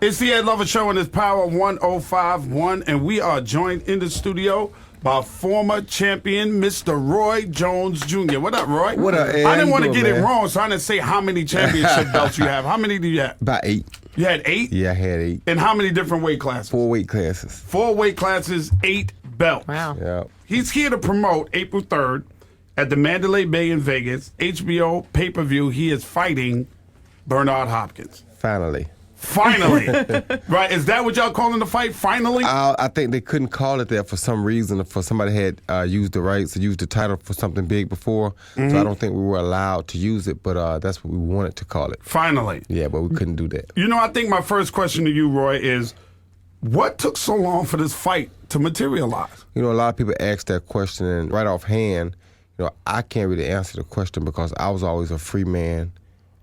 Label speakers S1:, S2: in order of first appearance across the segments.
S1: It's the Ed Lover Show, and it's Power 105.1, and we are joined in the studio by former champion Mr. Roy Jones Jr. What up, Roy?
S2: What up, Ed?
S1: I didn't want to
S2: doing,
S1: get
S2: man?
S1: it wrong, so I didn't say how many championship belts you have. How many do you have?
S2: About 8.
S1: You had 8?
S2: Yeah, I had 8.
S1: And how many different weight classes?
S2: 4 weight classes.
S1: 4 weight classes, 8 belts.
S3: Wow.
S2: Yeah.
S1: He's here to promote April 3rd at the Mandalay Bay in Vegas, HBO pay-per-view. He is fighting Bernard Hopkins.
S2: Finally.
S1: Finally. Right? Is that what y'all calling the fight? Finally?
S2: I think they couldn't call it that for some reason. For somebody had used the rights to use the title for something big before. So I don't think we were allowed to use it, but that's what we wanted to call it.
S1: Finally.
S2: Yeah, but we couldn't do that.
S1: You know, I think my first question to you, Roy, is what took so long for this fight to materialize?
S2: You know, a lot of people ask that question, and right offhand, you know, I can't really answer the question because I was always a free man,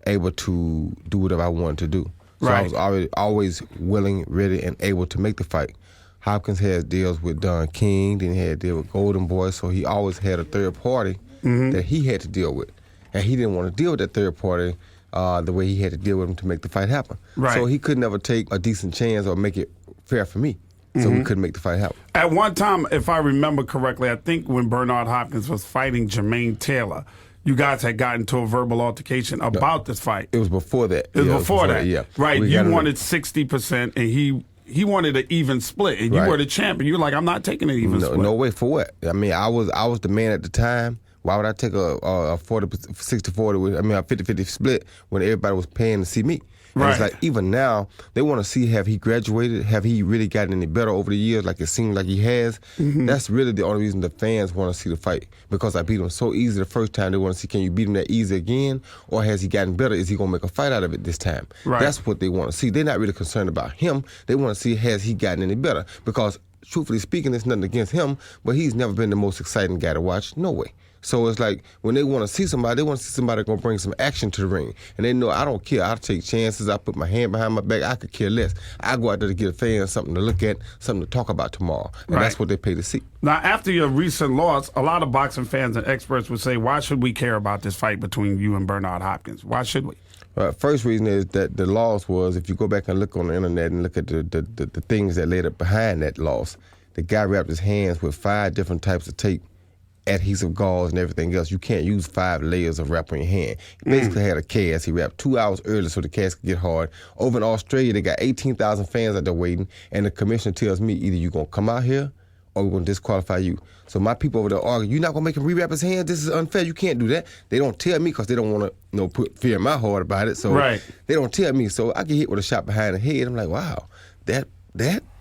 S2: able to do whatever I wanted to do. So I was always willing, ready, and able to make the fight. Hopkins had deals with Don King, then he had a deal with Golden Boy, so he always had a third party that he had to deal with. And he didn't want to deal with that third party the way he had to deal with him to make the fight happen.
S1: Right.
S2: So he could never take a decent chance or make it fair for me. So we couldn't make the fight happen.
S1: At one time, if I remember correctly, I think when Bernard Hopkins was fighting Jermaine Taylor, you guys had gotten into a verbal altercation about this fight.
S2: It was before that.
S1: It was before that.
S2: Yeah.
S1: Right. You wanted 60%, and he wanted an even split, and you were the champion. You were like, I'm not taking an even split.
S2: No way. For what? I mean, I was the man at the time. Why would I take a 60-40, I mean, a 50-50 split when everybody was paying to see me? And it's like, even now, they want to see, have he graduated? Have he really gotten any better over the years, like it seems like he has? That's really the only reason the fans want to see the fight, because I beat him so easy the first time. They want to see, can you beat him that easy again? Or has he gotten better? Is he going to make a fight out of it this time?
S1: Right.
S2: That's what they want to see. They're not really concerned about him. They want to see, has he gotten any better? Because, truthfully speaking, it's nothing against him, but he's never been the most exciting guy to watch. No way. So it's like, when they want to see somebody, they want to see somebody going to bring some action to the ring. And they know I don't care. I'll take chances. I put my hand behind my back. I could care less. I go out there to get a fan something to look at, something to talk about tomorrow. And that's what they pay to see.
S1: Now, after your recent loss, a lot of boxing fans and experts would say, why should we care about this fight between you and Bernard Hopkins? Why should we?
S2: First reason is that the loss was, if you go back and look on the internet and look at the things that laid up behind that loss, the guy wrapped his hands with 5 different types of tape, adhesive gauze and everything else. You can't use 5 layers of wrap on your hand. He basically had a cast. He wrapped 2 hours early so the cast could get hard. Over in Australia, they got 18,000 fans out there waiting, and the commissioner tells me, either you're going to come out here or we're going to disqualify you. So my people over there argue, you're not going to make him rewrap his hands? This is unfair. You can't do that. They don't tell me because they don't want to put fear in my heart about it. So they don't tell me. So I get hit with a shot behind the head. I'm like, wow, that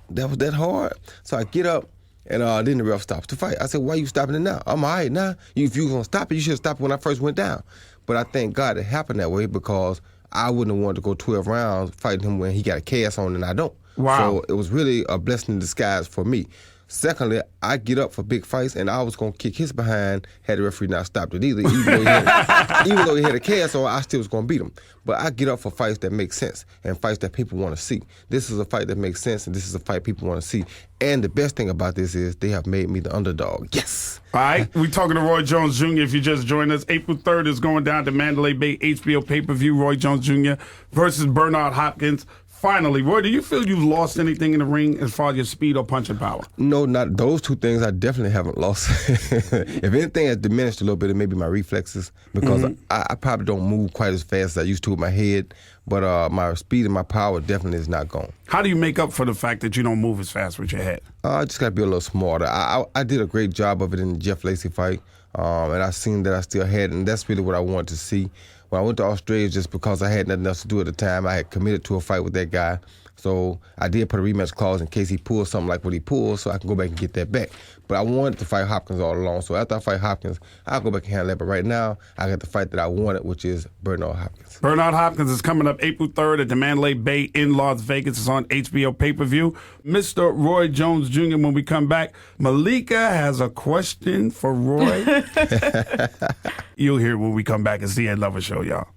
S2: was that hard? So I get up, and then the ref stops the fight. I said, why are you stopping it now? I'm all right now. If you were going to stop it, you should have stopped it when I first went down. But I thank God it happened that way, because I wouldn't have wanted to go 12 rounds fighting him when he got a cast on and I don't.
S1: Wow.
S2: So it was really a blessing in disguise for me. Secondly, I get up for big fights, and I was going to kick his behind had the referee not stopped it either. Even though he had a cast on, I still was going to beat him. But I get up for fights that make sense and fights that people want to see. This is a fight that makes sense, and this is a fight people want to see. And the best thing about this is they have made me the underdog. Yes.
S1: All right. We're talking to Roy Jones Jr. If you just joined us, April 3rd is going down to Mandalay Bay HBO pay-per-view. Roy Jones Jr. versus Bernard Hopkins. Finally, Roy, do you feel you've lost anything in the ring as far as your speed or punching power?
S2: No, not those 2 things. I definitely haven't lost. If anything has diminished a little bit, it may be my reflexes, because I probably don't move quite as fast as I used to with my head, but my speed and my power definitely is not gone.
S1: How do you make up for the fact that you don't move as fast with your head?
S2: I just got to be a little smarter. I did a great job of it in the Jeff Lacey fight, and I seen that I still had it, and that's really what I wanted to see. When I went to Australia, just because I had nothing else to do at the time, I had committed to a fight with that guy. So I did put a rematch clause in case he pulls something like what he pulled, so I can go back and get that back. But I wanted to fight Hopkins all along. So after I fight Hopkins, I'll go back and handle that. But right now, I got the fight that I wanted, which is Bernard Hopkins.
S1: Bernard Hopkins is coming up April 3rd at the Mandalay Bay in Las Vegas. It's on HBO pay-per-view. Mr. Roy Jones Jr., when we come back, Malika has a question for Roy. You'll hear when we come back. It's the Ed Lover Show, y'all.